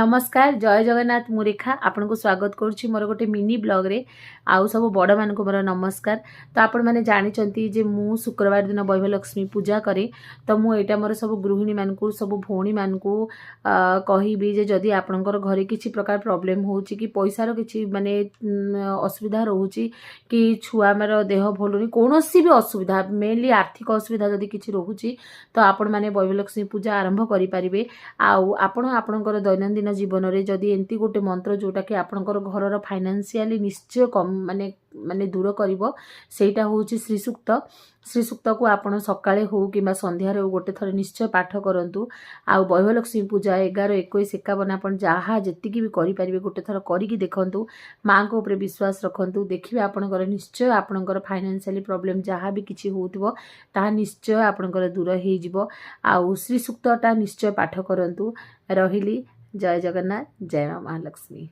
नमस्कार जय जगन्नाथ मु रेखा आपन को स्वागत करुच्ची मोर गोटे मिनी ब्लॉग रे आउ सब बड़ मान को मोर नमस्कार। तो आपण मैंने जानी जे मु शुक्रवार दिन वैभलक्ष्मी पूजा करे तो मु एटा मोर सब गृहिणी मान को सब भौणी मान को कहबी जे जदि आपनकर घरे किछि प्रकार प्रॉब्लम होउची कि पैसार किछि माने असुविधा रहउची कि छुआ मार देह भलोनी कोनोसी भी असुविधा मेनली आर्थिक असुविधा जदि किछि रहउची तो आपण माने वैभलक्ष्मी पूजा आरंभ करि परिबे। आउ आपण आपनकर दैनंदिन जीवन में जदि एमती गोटे मंत्र जोटा कि आपनकर घरर फाइनान्शियली निश्चय कम माने माने दूर करिवो सेटा होउची श्री सूक्त को आपण सकाळे हो कि संध्यारे हो गोटे थर निश्चय पाठ करंतु। आउ वैभलक्ष्मी पूजा 11, 21, 51 आपण जहा जेतिकी भी करि परिबे गोटे थर करिकी देखंतु मां को ऊपर विश्वास रखंतु देखिबे आपनकर निश्चय आपनकर फाइनान्शियली प्रॉब्लम जहा भी किछि होउतबो ता निश्चय आपनकर दूर हेइ जिवो। आउ श्री सूक्तटा निश्चय पाठ करंतु। रहिली जय जगन्नाथ जय मां महालक्ष्मी।